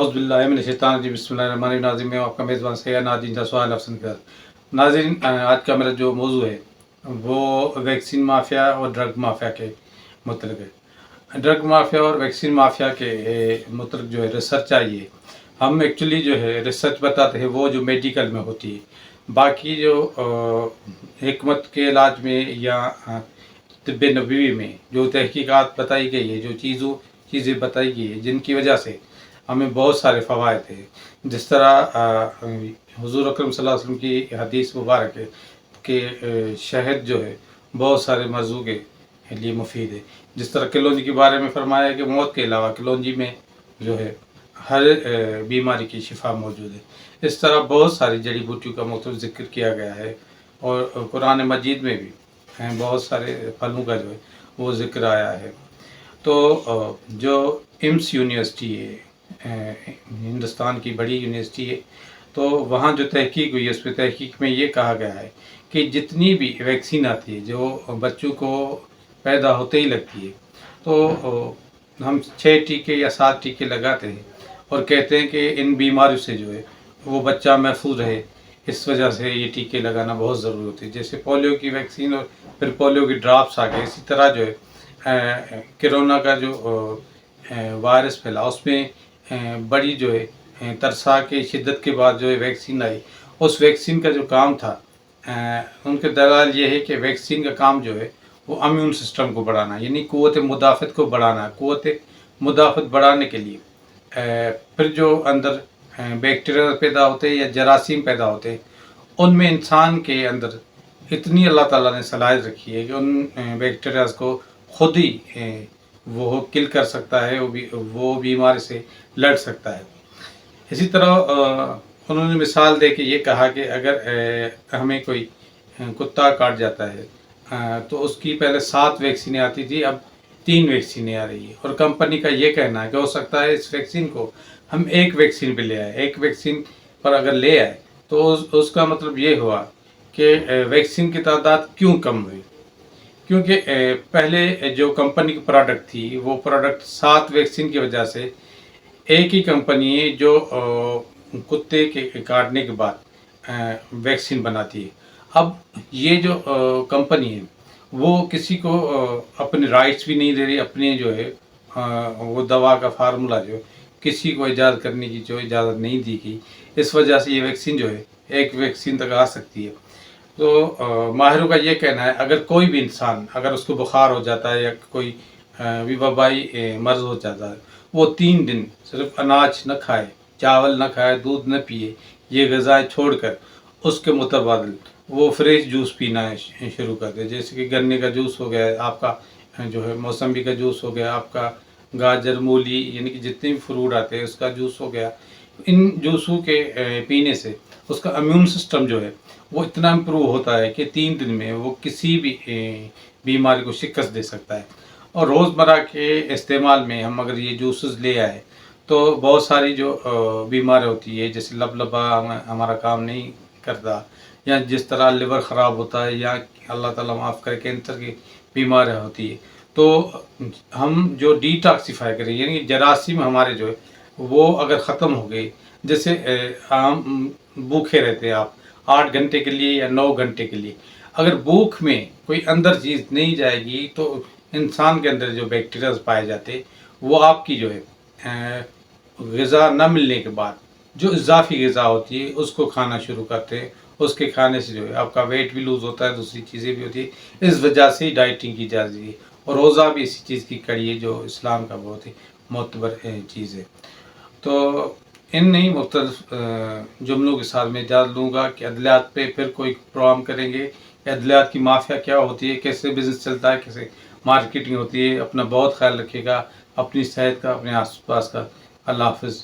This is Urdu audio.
اعوذ باللہ من الشیطان الرجیم بسم اللہ الرحمن الرحیم۔ ناظرین میں آپ کا میزبان سیاح ناظرین کا سوال افسن کر ناظرین، آج کا میرا جو موضوع ہے وہ ویکسین مافیا اور ڈرگ مافیا کے متعلق ہے۔ ڈرگ مافیا اور ویکسین مافیا کے متعلق جو ہے ریسرچ آئی ہے۔ ہم ایکچولی جو ہے ریسرچ بتاتے ہیں وہ جو میڈیکل میں ہوتی ہے، باقی جو حکمت کے علاج میں یا طب نبوی میں جو تحقیقات بتائی گئی ہے، جو چیزیں بتائی گئی ہے جن کی وجہ سے ہمیں بہت سارے فوائد ہیں، جس طرح حضور اکرم صلی اللہ علیہ وسلم کی حدیث مبارک ہے کہ شہد جو ہے بہت سارے مرضوں کے لیے مفید ہے۔ جس طرح کلونجی کے بارے میں فرمایا ہے کہ موت کے علاوہ کلونجی میں جو ہے ہر بیماری کی شفا موجود ہے۔ اس طرح بہت ساری جڑی بوٹیوں کا مختلف ذکر کیا گیا ہے، اور قرآن مجید میں بھی بہت سارے پھلوں کا جو ہے وہ ذکر آیا ہے۔ تو جو ایمس یونیورسٹی ہے، ہندوستان کی بڑی یونیورسٹی ہے، تو وہاں جو تحقیق ہوئی ہے اس پہ تحقیق میں یہ کہا گیا ہے کہ جتنی بھی ویکسین آتی ہے جو بچوں کو پیدا ہوتے ہی لگتی ہے، تو ہم 6 ٹیکے یا 7 ٹیکے لگاتے ہیں اور کہتے ہیں کہ ان بیماریوں سے جو ہے وہ بچہ محفوظ رہے، اس وجہ سے یہ ٹیکے لگانا بہت ضروری ہوتی ہے۔ جیسے پولیو کی ویکسین اور پھر پولیو کی ڈراپس آ گئے، اسی طرح جو ہے کرونا کا جو وائرس پھیلا اس میں بڑی جو ہے ترسا کے شدت کے بعد جو ہے ویکسین آئی۔ اس ویکسین کا جو کام تھا، ان کے دلائل یہ ہے کہ ویکسین کا کام جو ہے وہ امیون سسٹم کو بڑھانا، یعنی قوت مدافعت کو بڑھانا۔ قوت مدافعت بڑھانے کے لیے پھر جو اندر بیکٹیریا پیدا ہوتے ہیں یا جراثیم پیدا ہوتے ہیں، ان میں انسان کے اندر اتنی اللہ تعالیٰ نے صلاحیت رکھی ہے کہ ان بیکٹیریاز کو خود ہی وہ کل کر سکتا ہے، وہ بیماری سے لڑ سکتا ہے۔ اسی طرح انہوں نے مثال دے کے یہ کہا کہ اگر ہمیں کوئی کتا کاٹ جاتا ہے تو اس کی پہلے 7 ویکسینیں آتی تھی، اب 3 ویکسینیں آ رہی ہے، اور کمپنی کا یہ کہنا ہے کہ ہو سکتا ہے اس ویکسین کو ہم ایک ویکسین پہ لے آئے، ایک ویکسین پر اگر لے آئے تو اس کا مطلب یہ ہوا کہ ویکسین کی تعداد کیوں کم ہوئی، کیونکہ پہلے جو کمپنی کی پروڈکٹ تھی وہ پروڈکٹ 7 ویکسین کی وجہ سے ایک ہی کمپنی ہے جو کتے کے کاٹنے کے بعد ویکسین بناتی ہے۔ اب یہ جو کمپنی ہے وہ کسی کو اپنے رائٹس بھی نہیں دے رہی، اپنے جو ہے وہ دوا کا فارمولہ جو کسی کو ایجاد کرنے کی جو اجازت نہیں دی گئی، اس وجہ سے یہ ویکسین جو ہے ایک ویکسین تک آ سکتی ہے۔ تو ماہروں کا یہ کہنا ہے اگر کوئی بھی انسان اگر اس کو بخار ہو جاتا ہے یا کوئی بھی وبائی مرض ہو جاتا ہے، وہ 3 دن صرف اناج نہ کھائے، چاول نہ کھائے، دودھ نہ پیے، یہ غذائیں چھوڑ کر اس کے متبادل وہ فریش جوس پینا شروع کر دے۔ جیسے کہ گنے کا جوس ہو گیا، آپ کا جو ہے موسمبی کا جوس ہو گیا، آپ کا گاجر، مولی، یعنی کہ جتنے بھی فروٹ آتے ہیں اس کا جوس ہو گیا۔ ان جوسوں کے پینے سے اس کا امیون سسٹم جو ہے وہ اتنا امپروو ہوتا ہے کہ 3 دن میں وہ کسی بھی بیماری کو شکست دے سکتا ہے۔ اور روزمرہ کے استعمال میں ہم اگر یہ جوسز لے آئے تو بہت ساری جو بیماری ہوتی ہے، جیسے لبا ہمارا کام نہیں کرتا، یا جس طرح لیور خراب ہوتا ہے، یا اللہ تعالیٰ معاف کرے کینسر کی بیماری ہوتی ہے، تو ہم جو ڈیٹاکسیفائی کریں، یعنی جراثیم ہمارے جو ہے وہ اگر ختم ہو گئے، جیسے ہم بھوکے رہتے ہیں، آپ 8 گھنٹے کے لیے یا 9 گھنٹے کے لیے، اگر بھوک میں کوئی اندر چیز نہیں جائے گی تو انسان کے اندر جو بیکٹیریاز پائے جاتے وہ آپ کی جو ہے غذا نہ ملنے کے بعد جو اضافی غذا ہوتی ہے اس کو کھانا شروع کرتے ہیں۔ اس کے کھانے سے جو ہے آپ کا ویٹ بھی لوز ہوتا ہے، دوسری چیزیں بھی ہوتی ہے، اس وجہ سے ہی ڈائٹنگ کی جاتی ہے، اور روزہ بھی اسی چیز کی کڑی ہے جو اسلام کا بہت ہی معتبر چیز ہے۔ تو ان نہیں مختلف جملوں کے ساتھ میں اجازت لوں گا کہ ادویات پہ پھر کوئی پروگرام کریں گے کہ ادویات کی مافیا کیا ہوتی ہے، کیسے بزنس چلتا ہے، کیسے مارکیٹنگ ہوتی ہے۔ اپنا بہت خیال رکھیے گا، اپنی صحت کا، اپنے آس پاس کا۔ اللہ حافظ۔